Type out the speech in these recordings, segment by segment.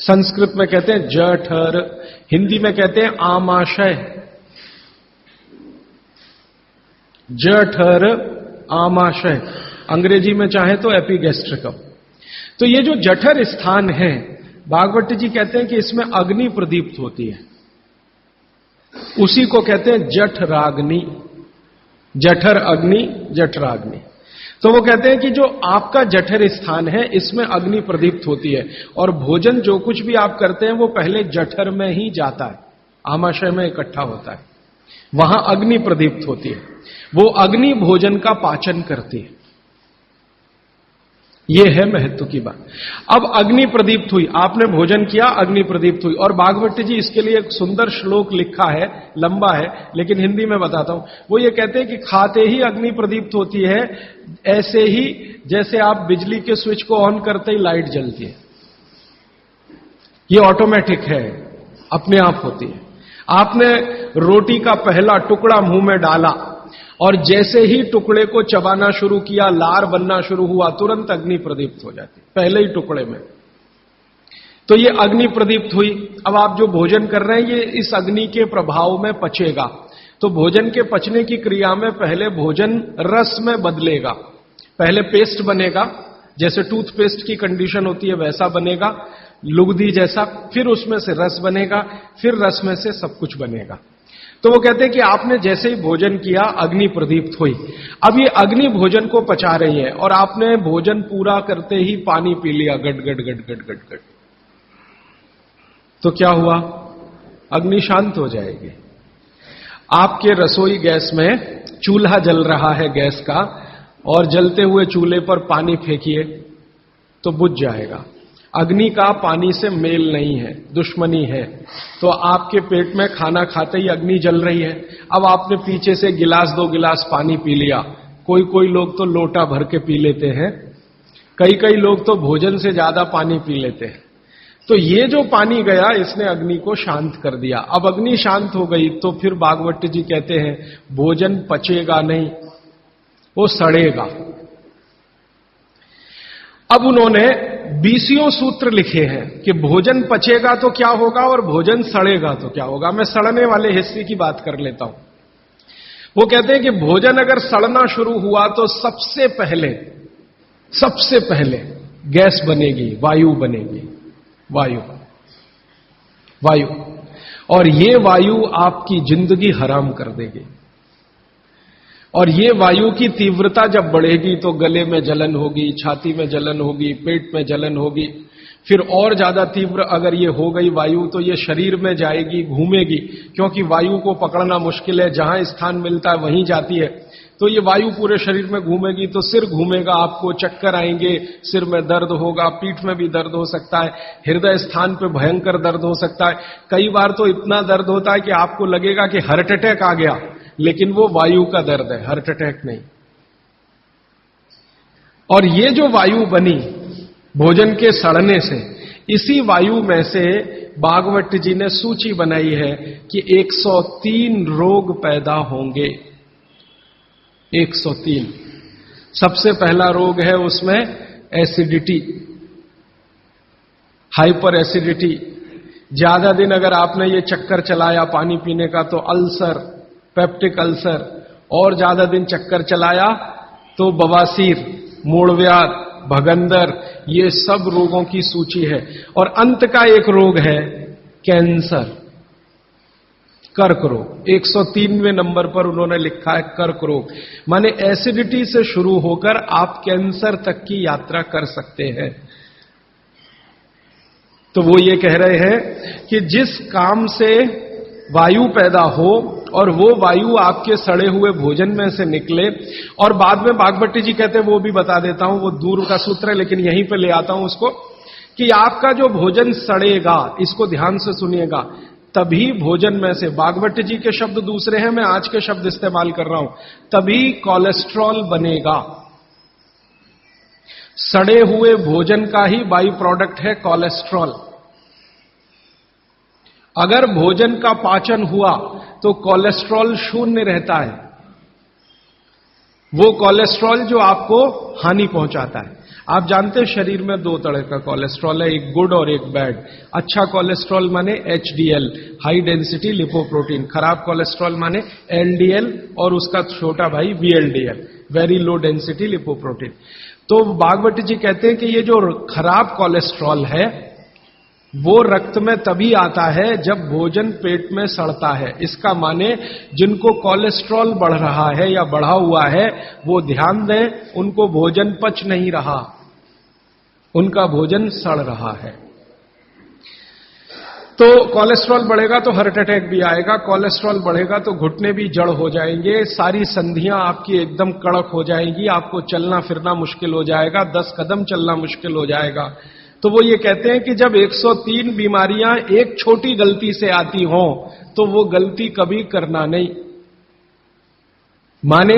संस्कृत में कहते हैं जठर, हिंदी में कहते हैं आमाशय। जठर, आमाशय, अंग्रेजी में चाहे तो एपिगैस्ट्रिकम। तो ये जो जठर स्थान है, भागवत जी कहते हैं कि इसमें अग्नि प्रदीप्त होती है, उसी को कहते हैं जठराग्नि। जठर अग्नि, जठराग्नि। तो वो कहते हैं कि जो आपका जठर स्थान है, इसमें अग्नि प्रदीप्त होती है, और भोजन जो कुछ भी आप करते हैं वो पहले जठर में ही जाता है, आमाशय में इकट्ठा होता है, वहां अग्नि प्रदीप्त होती है। वो अग्नि भोजन का पाचन करती है। यह है महत्व की बात। अब अग्नि प्रदीप्त हुई, आपने भोजन किया, अग्नि प्रदीप्त हुई। और भागवत जी इसके लिए एक सुंदर श्लोक लिखा है, लंबा है लेकिन हिंदी में बताता हूं। वो ये कहते हैं कि खाते ही अग्नि प्रदीप्त होती है, ऐसे ही जैसे आप बिजली के स्विच को ऑन करते ही लाइट जलती है। ये ऑटोमेटिक है, अपने आप होती है। आपने रोटी का पहला टुकड़ा मुंह में डाला और जैसे ही टुकड़े को चबाना शुरू किया, लार बनना शुरू हुआ, तुरंत अग्नि प्रदीप्त हो जाती, पहले ही टुकड़े में। तो ये अग्नि प्रदीप्त हुई। अब आप जो भोजन कर रहे हैं ये इस अग्नि के प्रभाव में पचेगा। तो भोजन के पचने की क्रिया में पहले भोजन रस में बदलेगा। पहले पेस्ट बनेगा, जैसे टूथपेस्ट की कंडीशन होती है वैसा बनेगा, लुगदी जैसा। फिर उसमें से रस बनेगा, फिर रस में से सब कुछ बनेगा। तो वो कहते हैं कि आपने जैसे ही भोजन किया, अग्नि प्रदीप्त हुई। अब ये अग्नि भोजन को पचा रही है, और आपने भोजन पूरा करते ही पानी पी लिया, गट गट गट गट गट गट। तो क्या हुआ? अग्नि शांत हो जाएगी। आपके रसोई गैस में चूल्हा जल रहा है गैस का, और जलते हुए चूल्हे पर पानी फेंकिए तो बुझ जाएगा। अग्नि का पानी से मेल नहीं है, दुश्मनी है। तो आपके पेट में खाना खाते ही अग्नि जल रही है। अब आपने पीछे से गिलास 2 गिलास पानी पी लिया। कोई कोई लोग तो लोटा भर के पी लेते हैं, कई कई लोग तो भोजन से ज्यादा पानी पी लेते हैं। तो ये जो पानी गया, इसने अग्नि को शांत कर दिया। अब अग्नि शांत हो गई तो फिर भागवत जी कहते हैं भोजन पचेगा नहीं, वो सड़ेगा। अब उन्होंने 20 सूत्र लिखे हैं कि भोजन पचेगा तो क्या होगा और भोजन सड़ेगा तो क्या होगा। मैं सड़ने वाले हिस्से की बात कर लेता हूं। वो कहते हैं कि भोजन अगर सड़ना शुरू हुआ तो सबसे पहले गैस बनेगी, वायु बनेगी, वायु। और ये वायु आपकी जिंदगी हराम कर देगी। और ये वायु की तीव्रता जब बढ़ेगी तो गले में जलन होगी, छाती में जलन होगी, पेट में जलन होगी। फिर और ज्यादा तीव्र अगर ये हो गई वायु तो ये शरीर में जाएगी, घूमेगी, क्योंकि वायु को पकड़ना मुश्किल है, जहां स्थान मिलता है वहीं जाती है। तो ये वायु पूरे शरीर में घूमेगी तो सिर घूमेगा, आपको चक्कर आएंगे, सिर में दर्द होगा, पीठ में भी दर्द हो सकता है, हृदय स्थान पे भयंकर दर्द हो सकता है। कई बार तो इतना दर्द होता है कि आपको लगेगा कि हार्ट अटैक आ गया, लेकिन वो वायु का दर्द है, हार्ट अटैक नहीं। और ये जो वायु बनी भोजन के सड़ने से, इसी वायु में से भागवत जी ने सूची बनाई है कि 103 रोग पैदा होंगे। 103। सबसे पहला रोग है उसमें एसिडिटी, हाइपर एसिडिटी। ज्यादा दिन अगर आपने ये चक्कर चलाया पानी पीने का तो अल्सर, पेप्टिक अल्सर। और ज्यादा दिन चक्कर चलाया तो बवासीर, मूढ़व्याध, भगंदर, ये सब रोगों की सूची है। और अंत का एक रोग है कैंसर, कर्क रोग। 103वें नंबर पर उन्होंने लिखा है कर्क रोग। माने एसिडिटी से शुरू होकर आप कैंसर तक की यात्रा कर सकते हैं। तो वो ये कह रहे हैं कि जिस काम से वायु पैदा हो और वो वायु आपके सड़े हुए भोजन में से निकले, और बाद में भागवत जी कहते हैं, वो भी बता देता हूं, वो दूर का सूत्र है लेकिन यहीं पे ले आता हूं उसको, कि आपका जो भोजन सड़ेगा, इसको ध्यान से सुनिएगा, तभी भोजन में से, भागवत जी के शब्द दूसरे हैं, मैं आज के शब्द इस्तेमाल कर रहा हूं, तभी कोलेस्ट्रॉल बनेगा। सड़े हुए भोजन का ही बाई प्रोडक्ट है कोलेस्ट्रॉल। अगर भोजन का पाचन हुआ तो कोलेस्ट्रॉल शून्य रहता है, वो कोलेस्ट्रॉल जो आपको हानि पहुंचाता है। आप जानते हैं शरीर में दो तरह का कोलेस्ट्रॉल है, एक गुड और एक बैड। अच्छा कोलेस्ट्रॉल माने HDL, हाई डेंसिटी लिपोप्रोटीन। खराब कोलेस्ट्रॉल माने LDL और उसका छोटा भाई VLDL, very low density lipoprotein. तो भागवती जी कहते हैं कि ये जो खराब कोलेस्ट्रॉल है वो रक्त में तभी आता है जब भोजन पेट में सड़ता है। इसका माने जिनको कोलेस्ट्रॉल बढ़ रहा है या बढ़ा हुआ है वो ध्यान दें, उनको भोजन पच नहीं रहा, उनका भोजन सड़ रहा है। तो कोलेस्ट्रॉल बढ़ेगा तो हार्ट अटैक भी आएगा, कोलेस्ट्रॉल बढ़ेगा तो घुटने भी जड़ हो जाएंगे, सारी संधियां आपकी एकदम कड़क हो जाएंगी, आपको चलना फिरना मुश्किल हो जाएगा, 10 कदम चलना मुश्किल हो जाएगा। तो वो ये कहते हैं कि जब 103 बीमारियां एक छोटी गलती से आती हों तो वो गलती कभी करना नहीं। माने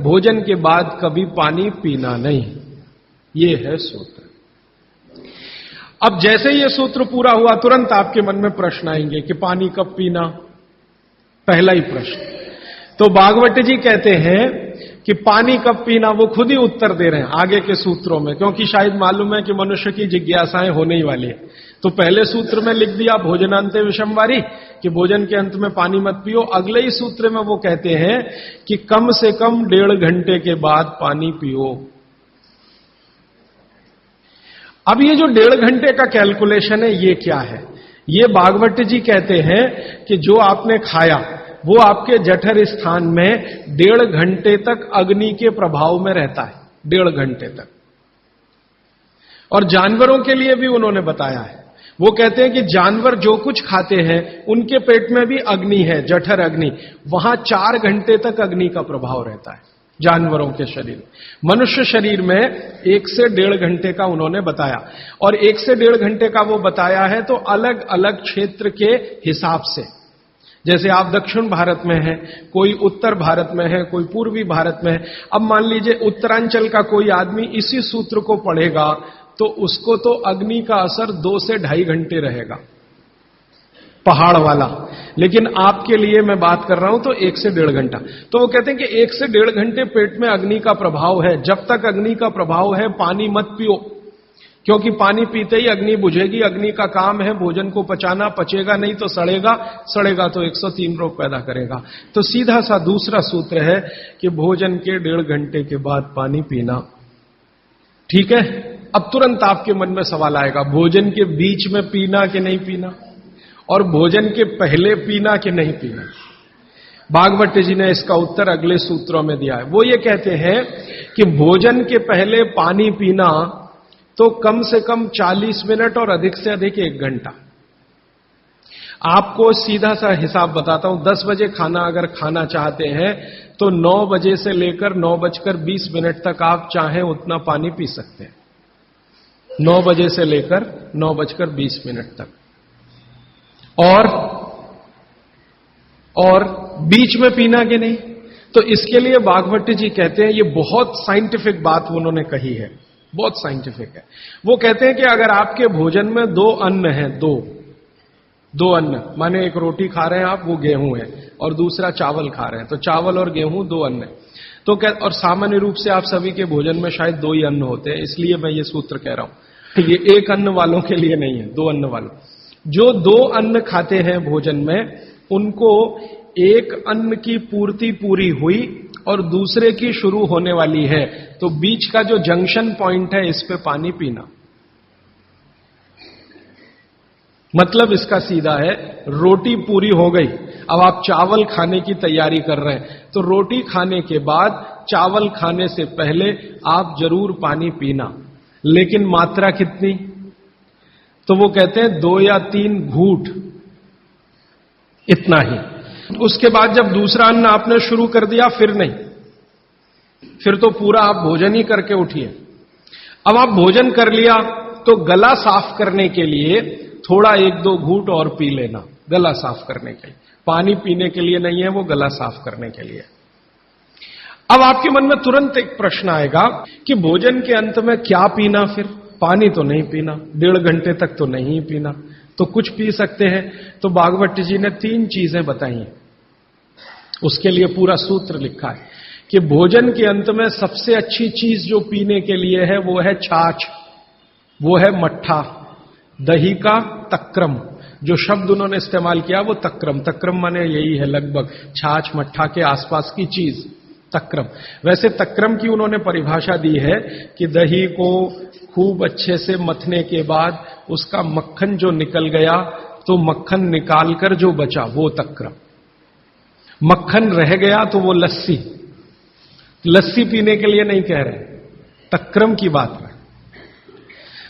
भोजन के बाद कभी पानी पीना नहीं, ये है सूत्र। अब जैसे ये सूत्र पूरा हुआ तुरंत आपके मन में प्रश्न आएंगे कि पानी कब पीना, पहला ही प्रश्न। तो भागवत जी कहते हैं कि पानी कब पीना वो खुद ही उत्तर दे रहे हैं आगे के सूत्रों में, क्योंकि शायद मालूम है कि मनुष्य की जिज्ञासाएं होने ही वाली है। तो पहले सूत्र में लिख दिया भोजनांते विषमवारी कि भोजन के अंत में पानी मत पियो। अगले ही सूत्र में वो कहते हैं कि कम से कम 1.5 घंटे के बाद पानी पियो। अब ये जो 1.5 घंटे का कैलकुलेशन है ये क्या है? ये भागवत जी कहते हैं कि जो आपने खाया वो आपके जठर स्थान में 1.5 घंटे तक अग्नि के प्रभाव में रहता है, 1.5 घंटे तक। और जानवरों के लिए भी उन्होंने बताया है। वो कहते हैं कि जानवर जो कुछ खाते हैं उनके पेट में भी अग्नि है, जठर अग्नि, वहां 4 घंटे तक अग्नि का प्रभाव रहता है जानवरों के शरीर। मनुष्य शरीर में 1 से 1.5 घंटे का उन्होंने बताया, और 1 से 1.5 घंटे का वो बताया है तो अलग अलग क्षेत्र के हिसाब से। जैसे आप दक्षिण भारत में हैं, कोई उत्तर भारत में है, कोई पूर्वी भारत में है। अब मान लीजिए उत्तरांचल का कोई आदमी इसी सूत्र को पढ़ेगा तो उसको तो अग्नि का असर 2 से 2.5 घंटे रहेगा, पहाड़ वाला। लेकिन आपके लिए मैं बात कर रहा हूं तो 1 से 1.5 घंटा। तो वो कहते हैं कि 1 से 1.5 घंटे पेट में अग्नि का प्रभाव है। जब तक अग्नि का प्रभाव है पानी मत पियो, क्योंकि पानी पीते ही अग्नि बुझेगी। अग्नि का काम है भोजन को पचाना, पचेगा नहीं तो सड़ेगा, सड़ेगा तो 103 रोग पैदा करेगा। तो सीधा सा दूसरा सूत्र है कि भोजन के 1.5 घंटे के बाद पानी पीना। ठीक है, अब तुरंत आपके मन में सवाल आएगा, भोजन के बीच में पीना कि नहीं पीना, और भोजन के पहले पीना कि नहीं पीना। भागवत जी ने इसका उत्तर अगले सूत्रों में दिया है। वो ये कहते हैं कि भोजन के पहले पानी पीना तो कम से कम 40 मिनट और अधिक से अधिक 1 घंटा। आपको सीधा सा हिसाब बताता हूं, 10 बजे खाना अगर खाना चाहते हैं तो 9 बजे से लेकर 9:20 तक आप चाहें उतना पानी पी सकते हैं। 9 बजे से लेकर 9:20 तक। और बीच में पीना कि नहीं, तो इसके लिए भागवत जी कहते हैं, ये बहुत साइंटिफिक बात उन्होंने कही है, बहुत साइंटिफिक है। वो कहते हैं कि अगर आपके भोजन में 2 अन्न हैं, दो अन्न, माने एक रोटी खा रहे हैं आप, वो गेहूं है, और दूसरा चावल खा रहे हैं, तो चावल और गेहूं 2 अन्न है। तो और सामान्य रूप से आप सभी के भोजन में शायद 2 ही अन्न होते हैं, इसलिए मैं ये सूत्र कह रहा हूं। ये 1 अन्न वालों के लिए नहीं है, 2 अन्न वालों। जो 2 अन्न खाते हैं भोजन में, उनको एक अन्न की पूर्ति पूरी हुई और दूसरे की शुरू होने वाली है, तो बीच का जो जंक्शन पॉइंट है इस पे पानी पीना। मतलब इसका सीधा है, रोटी पूरी हो गई, अब आप चावल खाने की तैयारी कर रहे हैं, तो रोटी खाने के बाद चावल खाने से पहले आप जरूर पानी पीना, लेकिन मात्रा कितनी? तो वो कहते हैं 2 या 3 घूंट, इतना ही। उसके बाद जब दूसरा अन्न आपने शुरू कर दिया फिर नहीं, फिर तो पूरा आप भोजन ही करके उठिए। अब आप भोजन कर लिया तो गला साफ करने के लिए थोड़ा 1-2 घूंट और पी लेना, गला साफ करने के लिए। पानी पीने के लिए नहीं है, वो गला साफ करने के लिए। अब आपके मन में तुरंत एक प्रश्न आएगा कि भोजन के अंत में क्या पीना? फिर पानी तो नहीं पीना, 1.5 घंटे तक तो नहीं पीना, तो कुछ पी सकते हैं। तो भागवत जी ने 3 चीजें बताई हैं, उसके लिए पूरा सूत्र लिखा है कि भोजन के अंत में सबसे अच्छी चीज जो पीने के लिए है वो है छाछ, वो है मट्ठा, दही का तक्रम। जो शब्द उन्होंने इस्तेमाल किया वो तक्रम, तक्रम माने यही है लगभग छाछ मट्ठा के आसपास की चीज, तक्रम। वैसे तक्रम की उन्होंने परिभाषा दी है कि दही को खूब अच्छे से मथने के बाद उसका मक्खन जो निकल गया तो मक्खन निकालकर जो बचा वो तक्रम, मक्खन रह गया तो वो लस्सी। लस्सी पीने के लिए नहीं कह रहे, तक्रम की बात है।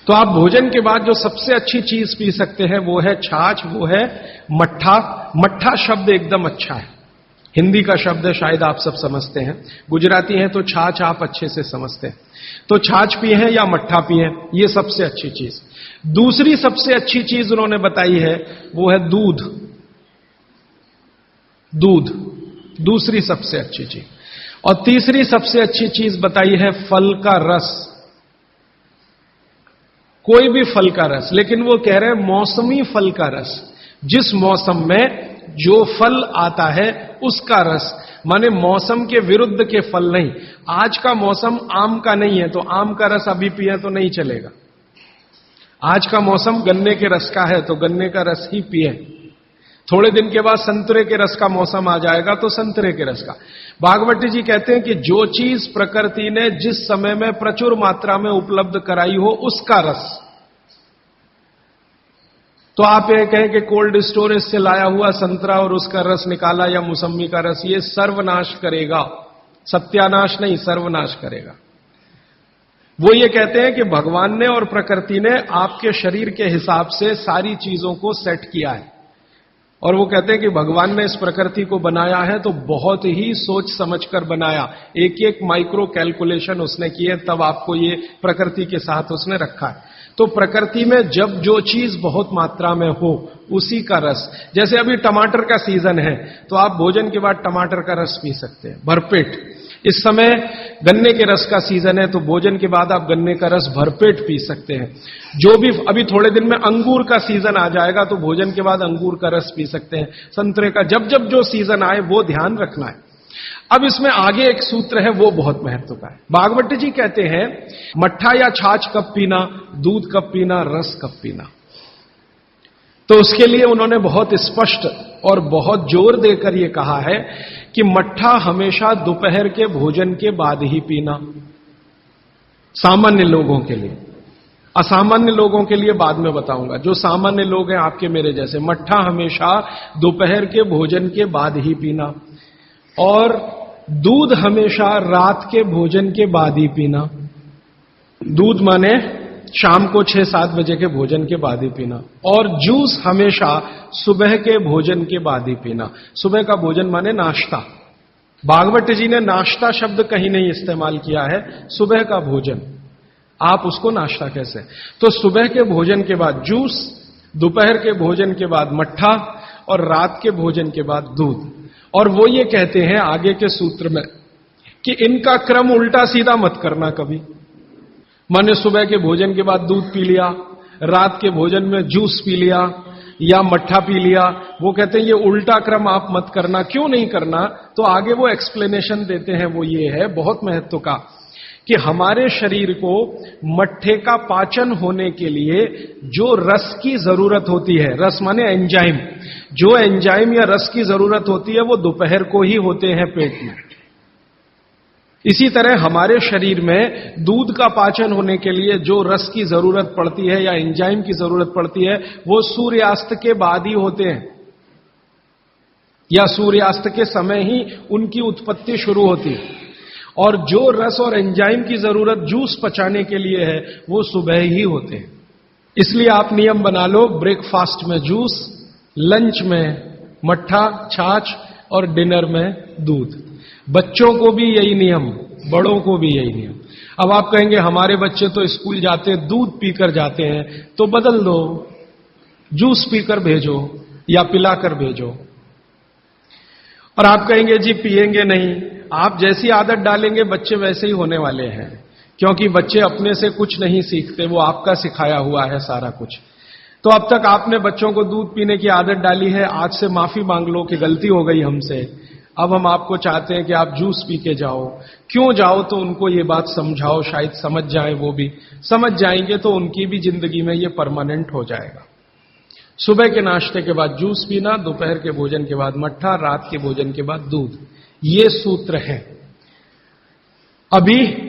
तो आप भोजन के बाद जो सबसे अच्छी चीज पी सकते हैं वो है छाछ, वो है मट्ठा। मट्ठा शब्द एकदम अच्छा है, हिंदी का शब्द है, शायद आप सब समझते हैं। गुजराती हैं तो छाछ आप अच्छे से समझते हैं। तो छाछ पिए या मट्ठा पिए, ये सबसे अच्छी चीज। दूसरी सबसे अच्छी चीज उन्होंने बताई है वो है दूध। दूध दूसरी सबसे अच्छी चीज। और तीसरी सबसे अच्छी चीज बताई है फल का रस, कोई भी फल का रस, लेकिन वो कह रहे हैं मौसमी फल का रस। जिस मौसम में जो फल आता है उसका रस, माने मौसम के विरुद्ध के फल नहीं। आज का मौसम आम का नहीं है तो आम का रस अभी पिए तो नहीं चलेगा। आज का मौसम गन्ने के रस का है तो गन्ने का रस ही पिए। थोड़े दिन के बाद संतरे के रस का मौसम आ जाएगा तो संतरे के रस का। भागवती जी कहते हैं कि जो चीज प्रकृति ने जिस समय में प्रचुर मात्रा में उपलब्ध कराई हो उसका रस। तो आप ये कहें कि कोल्ड स्टोरेज से लाया हुआ संतरा और उसका रस निकाला या मौसम्मी का रस, ये सर्वनाश करेगा, सत्यानाश नहीं, सर्वनाश करेगा। वो ये कहते हैं कि भगवान ने और प्रकृति ने आपके शरीर के हिसाब से सारी चीजों को सेट किया है। और वो कहते हैं कि भगवान ने इस प्रकृति को बनाया है तो बहुत ही सोच समझकर बनाया, एक एक माइक्रो कैलकुलेशन उसने किए, तब आपको ये प्रकृति के साथ उसने रखा है। तो प्रकृति में जब जो चीज बहुत मात्रा में हो उसी का रस, जैसे अभी टमाटर का सीजन है तो आप भोजन के बाद टमाटर का रस पी सकते हैं भरपेट। इस समय गन्ने के रस का सीजन है तो भोजन के बाद आप गन्ने का रस भरपेट पी सकते हैं। जो भी अभी थोड़े दिन में अंगूर का सीजन आ जाएगा तो भोजन के बाद अंगूर का रस पी सकते हैं, संतरे का, जब जब जो सीजन आए वो ध्यान रखना है। अब इसमें आगे एक सूत्र है वो बहुत महत्व का है। भागवत जी कहते हैं मट्ठा या छाछ कब पीना, दूध कब पीना, रस कब पीना। तो उसके लिए उन्होंने बहुत स्पष्ट और बहुत जोर देकर यह कहा है कि मट्ठा हमेशा दोपहर के भोजन के बाद ही पीना, सामान्य लोगों के लिए। असामान्य लोगों के लिए बाद में बताऊंगा। जो सामान्य लोग हैं आपके मेरे जैसे, मट्ठा हमेशा दोपहर के भोजन के बाद ही पीना, और दूध हमेशा रात के भोजन के बाद ही पीना। दूध माने शाम को 6-7 बजे के भोजन के बाद ही पीना। और जूस हमेशा सुबह के भोजन के बाद ही पीना। सुबह का भोजन माने नाश्ता। भागवत जी ने नाश्ता शब्द कहीं नहीं इस्तेमाल किया है, सुबह का भोजन, आप उसको नाश्ता कैसे। तो सुबह के भोजन के बाद जूस, दोपहर के भोजन के बाद मट्ठा, और रात के भोजन के बाद दूध। और वो ये कहते हैं आगे के सूत्र में कि इनका क्रम उल्टा सीधा मत करना कभी। माने सुबह के भोजन के बाद दूध पी लिया, रात के भोजन में जूस पी लिया या मट्ठा पी लिया। वो कहते हैं ये उल्टा क्रम आप मत करना। क्यों नहीं करना, तो आगे वो एक्सप्लेनेशन देते हैं, वो ये है बहुत महत्व का, कि हमारे शरीर को मट्ठे का पाचन होने के लिए जो रस की जरूरत होती है, रस माने एंजाइम, जो एंजाइम या रस की जरूरत होती है वो दोपहर को ही होते हैं पेट में। इसी तरह हमारे शरीर में दूध का पाचन होने के लिए जो रस की जरूरत पड़ती है या एंजाइम की जरूरत पड़ती है वो सूर्यास्त के बाद ही होते हैं, या सूर्यास्त के समय ही उनकी उत्पत्ति शुरू होती है। और जो रस और एंजाइम की जरूरत जूस पचाने के लिए है वो सुबह ही होते हैं। इसलिए आप नियम बना लो, ब्रेकफास्ट में जूस, लंच में मट्ठा छाछ और डिनर में दूध। बच्चों को भी यही नियम, बड़ों को भी यही नियम। अब आप कहेंगे हमारे बच्चे तो स्कूल जाते दूध पीकर जाते हैं, तो बदल दो, जूस पीकर भेजो या पिलाकर भेजो। और आप कहेंगे जी पिएंगे नहीं, आप जैसी आदत डालेंगे बच्चे वैसे ही होने वाले हैं, क्योंकि बच्चे अपने से कुछ नहीं सीखते, वो आपका सिखाया हुआ है सारा कुछ। तो अब तक आपने बच्चों को दूध पीने की आदत डाली है, आज से माफी मांग लो कि गलती हो गई हमसे, अब हम आपको चाहते हैं कि आप जूस पी के जाओ। क्यों जाओ? तो उनको ये बात समझाओ, शायद समझ जाए, वो भी समझ जाएंगे तो उनकी भी जिंदगी में ये परमानेंट हो जाएगा। सुबह के नाश्ते के बाद जूस पीना, दोपहर के भोजन के बाद मट्ठा, रात के भोजन के बाद दूध, ये सूत्र है। अभी